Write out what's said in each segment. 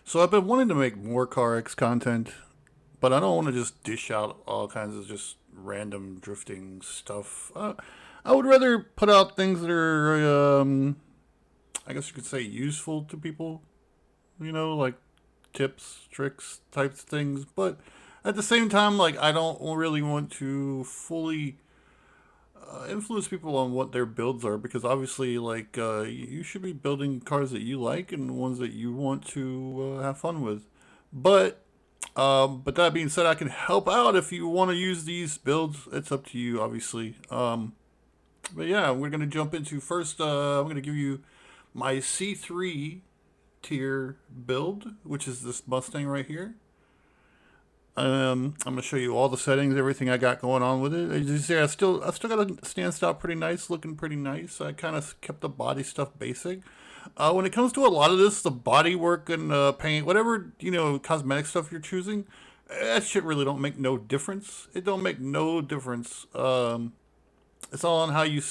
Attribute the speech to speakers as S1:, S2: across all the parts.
S1: So I've been wanting to make more CarX content, but I don't want to just dish out all kinds of just random drifting stuff. I would rather put out things that are, I guess you could say, useful to people. Like tips, tricks, types of things. But at the same time, like I don't really want to fully influence people on what their builds are because obviously, like you should be building cars that you like and ones that you want to have fun with. But but that being said, I can help out if you want to use these builds. It's up to you, obviously. But yeah, we're gonna jump into first. I'm gonna give you my C3 tier build, which is this Mustang right here. I'm gonna show you all the settings, everything I got going on with it. As you see, I still got a stand stop pretty nice, looking pretty nice. I kind of kept the body stuff basic. When it comes to a lot of this, the body work and paint, whatever cosmetic stuff you're choosing, that shit really don't make no difference. It don't make no difference. It's all on how you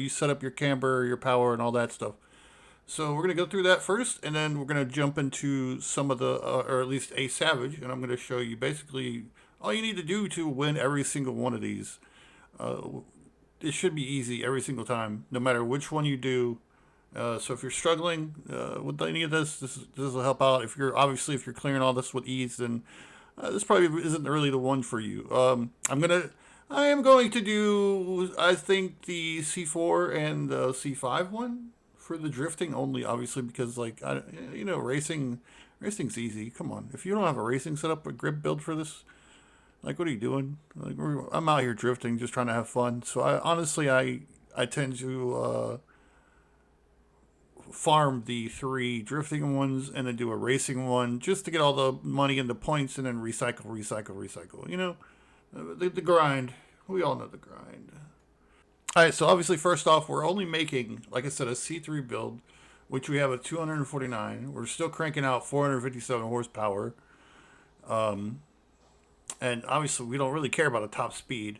S1: set up your camber, your power, and all that stuff. So we're gonna go through that first, and then we're gonna jump into some of the, or at least a Savage, and I'm gonna show you basically all you need to do to win every single one of these. Uh, it should be easy every single time, no matter which one you do. So if you're struggling with any of this will help out. If you're clearing all this with ease, then this probably isn't really the one for you. I am going to do, I think, the C4 and C5 one for the drifting only, obviously, because racing's easy. Come on, if you don't have a racing setup, a grip build for this, like, what are you doing? Like, I'm out here drifting, just trying to have fun. So I tend to farm the three drifting ones and then do a racing one just to get all the money into points and then recycle. The grind. We all know the grind. All right, so obviously, first off, we're only making, like I said, a C3 build, which we have a 249. We're still cranking out 457 horsepower. And obviously, we don't really care about a top speed.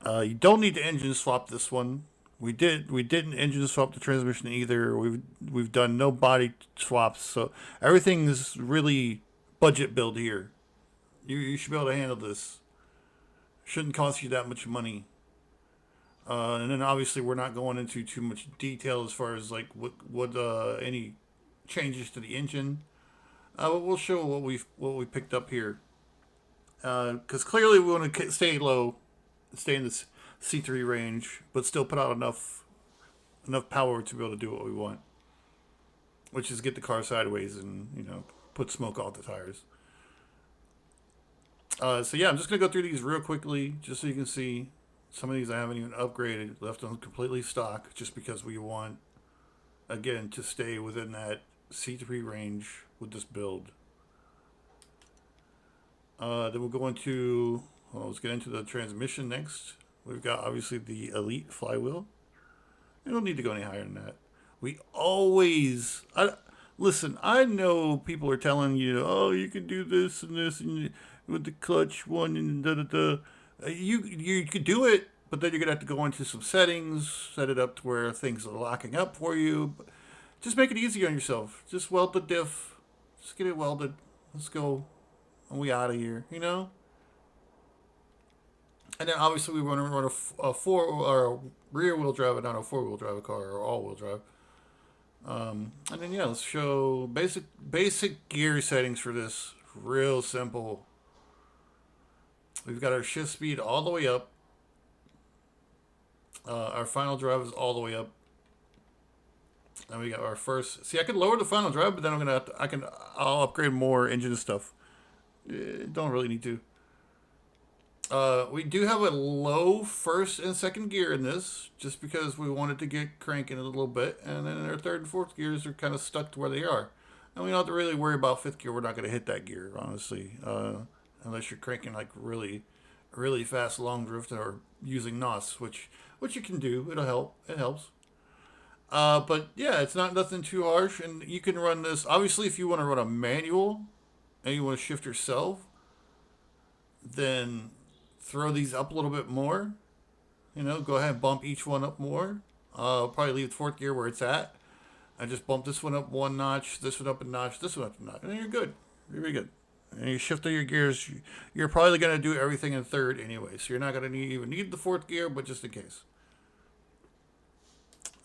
S1: You don't need to engine swap this one. We didn't engine swap the transmission either. We've done no body swaps, so everything is really budget build here. You should be able to handle this. Shouldn't cost you that much money. And then obviously we're not going into too much detail as far as like what any changes to the engine. But we'll show what we picked up here. Because clearly we want to stay low, stay in this C3 range, but still put out enough power to be able to do what we want, which is get the car sideways and put smoke off the tires. So yeah, I'm just gonna go through these real quickly, just so you can see. Some of these I haven't even upgraded, left them completely stock, just because we want, again, to stay within that C3 range with this build. Then we'll go into, let's get into the transmission next. We've got, obviously, the Elite flywheel. We don't need to go any higher than that. Listen, I know people are telling you, oh, you can do this and this and with the clutch one and da-da-da. You could do it, but then you're gonna have to go into some settings, set it up to where things are locking up for you. Just make it easy on yourself. Just weld the diff. Just get it welded. Let's go. And we out of here. And then obviously we want to run a four or a rear wheel drive, not a 4-wheel drive car or all wheel drive. And then yeah, let's show basic gear settings for this. Real simple. We've got our shift speed all the way up. Our final drive is all the way up. And we got our first. See, I could lower the final drive, but then I'll upgrade more engine stuff. Don't really need to. We do have a low first and second gear in this, just because we wanted to get cranking a little bit, and then our third and fourth gears are kind of stuck to where they are. And we don't have to really worry about fifth gear. We're not going to hit that gear, honestly. Unless you're cranking like really, really fast long drift or using NOS, which you can do. It'll help. It helps. But yeah, it's nothing too harsh, and you can run this. Obviously, if you want to run a manual and you want to shift yourself, then throw these up a little bit more. Go ahead and bump each one up more. Probably leave the fourth gear where it's at. I just bump this one up one notch, this one up a notch, this one up a notch, and then you're good. You're very good. And you shift your gears. You're probably going to do everything in third anyway, so you're not going to even need the fourth gear, but just in case.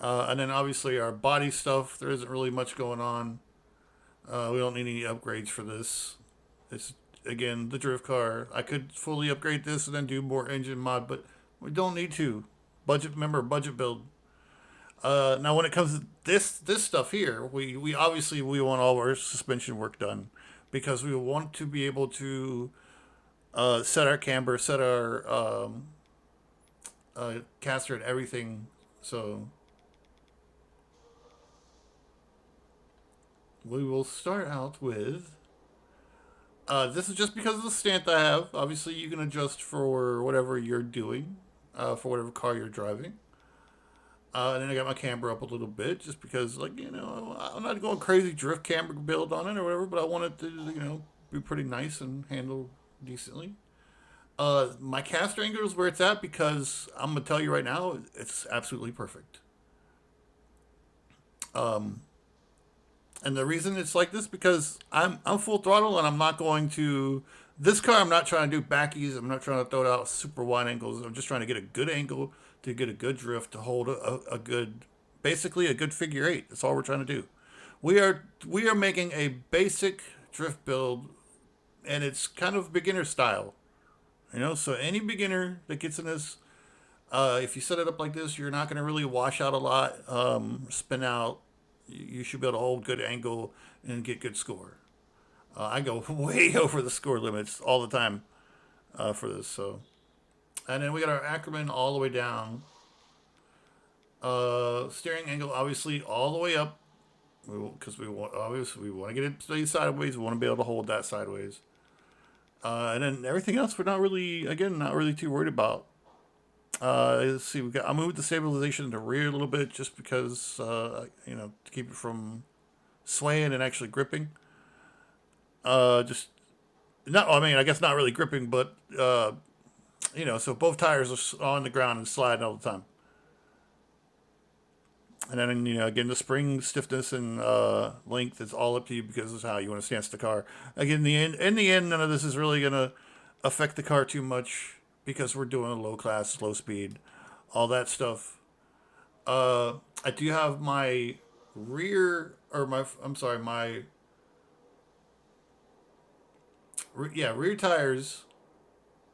S1: And then obviously our body stuff, there isn't really much going on. We don't need any upgrades for this. It's, again, the drift car. I could fully upgrade this and then do more engine mod, but we don't need to. Remember, budget build. Now, when it comes to this stuff here, we obviously we want all our suspension work done because we want to be able to set our camber, set our caster and everything. So we will start out with. This is just because of the stand I have. Obviously, you can adjust for whatever you're doing, for whatever car you're driving. And then I got my camber up a little bit just because, like, I'm not going crazy drift camber build on it or whatever, but I want it to, be pretty nice and handle decently. My caster angle is where it's at because I'm going to tell you right now, it's absolutely perfect. And the reason it's like this because I'm full throttle and I'm not going to this car. I'm not trying to do backies. I'm not trying to throw it out super wide angles. I'm just trying to get a good angle to get a good drift to hold a good, basically a good figure eight. That's all we're trying to do. We are making a basic drift build, and it's kind of beginner style. So any beginner that gets in this, if you set it up like this, you're not going to really wash out a lot, spin out. You should be able to hold good angle and get good score. I go way over the score limits all the time for this. So, and then we got our Ackerman all the way down. Steering angle obviously all the way up, because we want to get it to stay sideways. We want to be able to hold that sideways. And then everything else we're not really too worried about. Let's see, I moved the stabilization in the rear a little bit just because, to keep it from swaying and actually gripping. I guess not really gripping, but, so both tires are on the ground and sliding all the time. And then, again, the spring stiffness and length is all up to you because it's how you want to stance the car. Again, in the end, none of this is really going to affect the car too much, because we're doing a low class, low speed, all that stuff. I do have my rear tires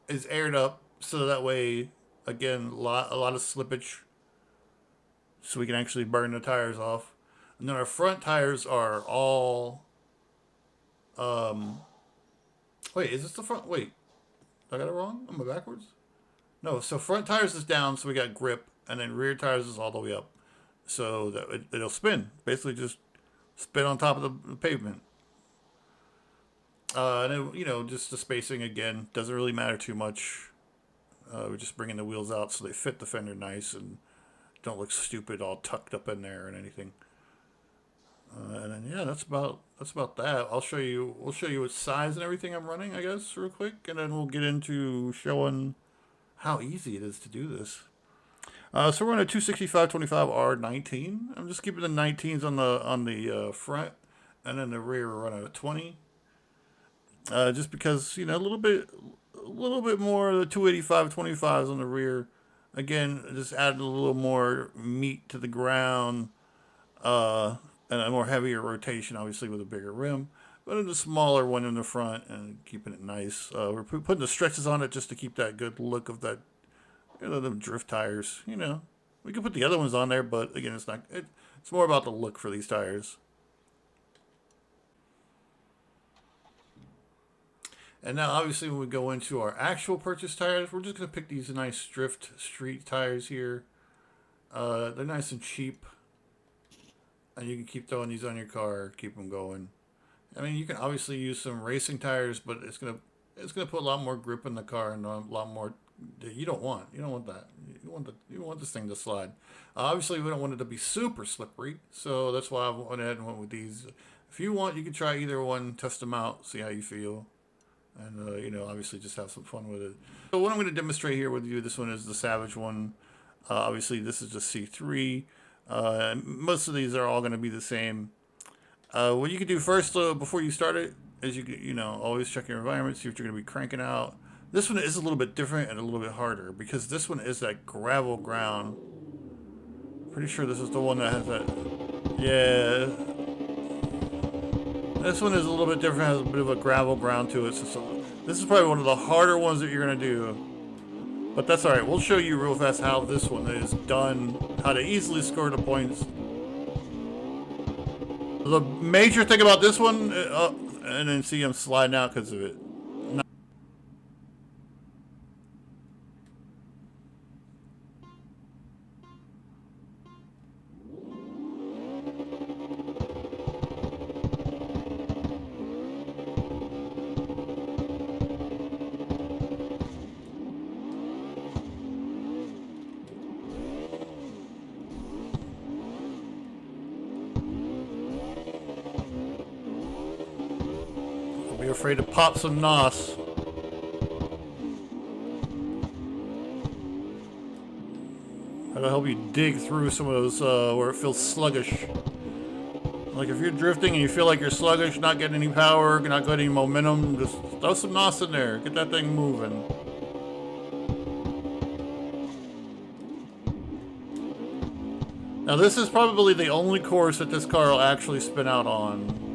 S1: is aired up so that way, again, a lot of slippage, so we can actually burn the tires off. And then our front tires are all. Wait, is this the front? Wait. I got it wrong? Am I backwards? No, so front tires is down, so we got grip, and then rear tires is all the way up. So that it'll spin. Basically just spin on top of the pavement. And then, just the spacing, again, doesn't really matter too much. We're just bringing the wheels out so they fit the fender nice and don't look stupid all tucked up in there and anything. And then that's about that. We'll show you what size and everything I'm running, I guess, real quick, and then we'll get into showing how easy it is to do this. So we're on a 265/25R19. I'm just keeping the 19s on the front, and then the rear we're running a 20. Just because a little bit more of the 285/25s on the rear. Again, just adding a little more meat to the ground. And a more heavier rotation, obviously, with a bigger rim, but a smaller one in the front and keeping it nice. We're putting the stretches on it just to keep that good look of that, the drift tires. We can put the other ones on there, but again, it's not. It's more about the look for these tires. And now, obviously, when we go into our actual purchase tires, we're just gonna pick these nice drift street tires here. They're nice and cheap. And you can keep throwing these on your car, keep them going. I mean, you can obviously use some racing tires, but it's gonna put a lot more grip in the car and a lot more that you don't want. You don't want that. You want this thing to slide. Obviously, we don't want it to be super slippery, so that's why I went ahead and went with these. If you want, you can try either one, test them out, see how you feel, and obviously just have some fun with it. So what I'm going to demonstrate here with you, this one is the Savage one. Obviously, this is the C3. Most of these are all going to be the same. What you can do first, before you start it, is you know, always check your environment, see what you're going to be cranking out. This one is a little bit different and a little bit harder because this one is that gravel ground. Pretty sure this is the one that has that. Yeah. This one is a little bit different, has a bit of a gravel ground to it. So this is probably one of the harder ones that you're going to do. But that's alright. We'll show you real fast how this one is done, how to easily score the points. The major thing about this one, and then see I'm sliding out because of it. Don't be afraid to pop some NOS. That'll help you dig through some of those where it feels sluggish. Like if you're drifting and you feel like you're sluggish, not getting any power, not getting any momentum, just throw some NOS in there. Get that thing moving. Now this is probably the only course that this car will actually spin out on.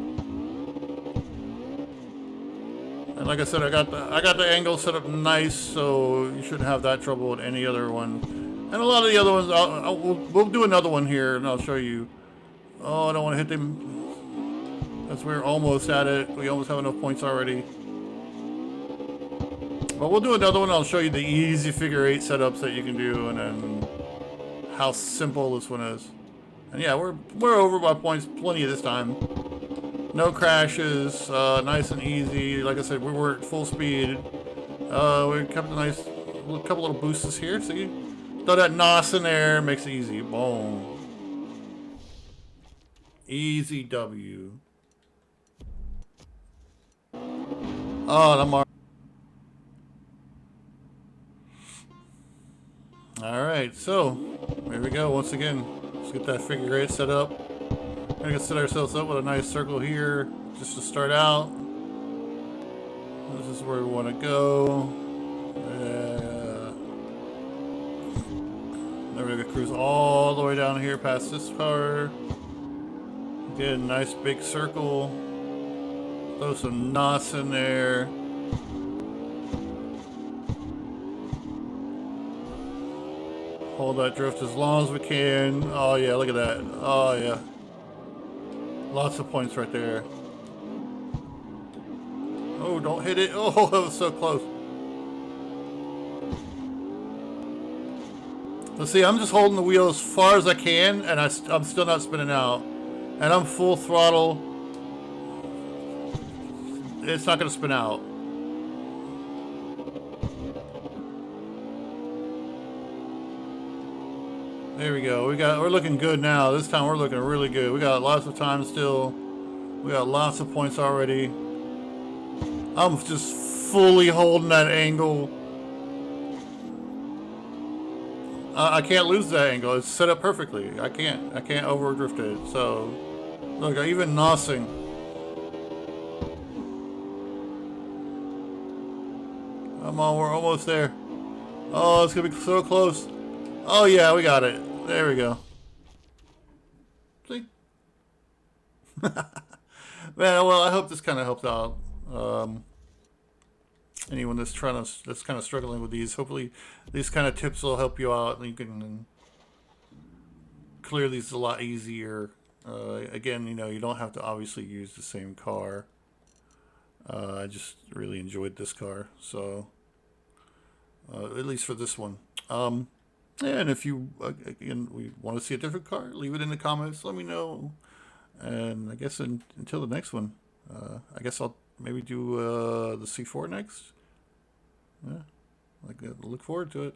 S1: And like I said, I got the angle set up nice, so you shouldn't have that trouble with any other one. And a lot of the other ones, we'll do another one here, and I'll show you. Oh, I don't want to hit them. That's we're almost at it. We almost have enough points already. But we'll do another one. I'll show you the easy figure 8 setups that you can do, and then how simple this one is. And yeah, we're over by points plenty this time. No crashes, nice and easy. Like I said, we were at full speed. We kept a nice couple little boosts here. See, throw that NOS in there, makes it easy. Boom. Easy W. Oh, I'm all right. So here we go. Once again, let's get that figure 8 set up. We're gonna set ourselves up with a nice circle here, just to start out. This is where we want to go. Then we're gonna cruise all the way down here past this car. Get a nice big circle. Throw some NOS in there. Hold that drift as long as we can. Oh yeah, look at that. Oh yeah. Lots of points right there. Oh, don't hit it. Oh, that was so close. Let's see, I'm just holding the wheel as far as I can, and I'm still not spinning out. And I'm full throttle. It's not going to spin out. There we go. We're looking good now. This time we're looking really good. We got lots of time still. We got lots of points already. I'm just fully holding that angle. I can't lose that angle. It's set up perfectly. I can't overdrift it. So, look, even NOSing. Come on, we're almost there. Oh, it's gonna be so close. Oh yeah, we got it. There we go. See? Man, well, I hope this kind of helped out. Anyone that's kind of struggling with these, hopefully these kind of tips will help you out, and you can clear these a lot easier. Again, you know, you don't have to obviously use the same car. I just really enjoyed this car, so at least for this one. And if you again we want to see a different car, leave it in the comments. Let me know. And I guess until the next one, I guess I'll maybe do the C4 next. Yeah, look forward to it.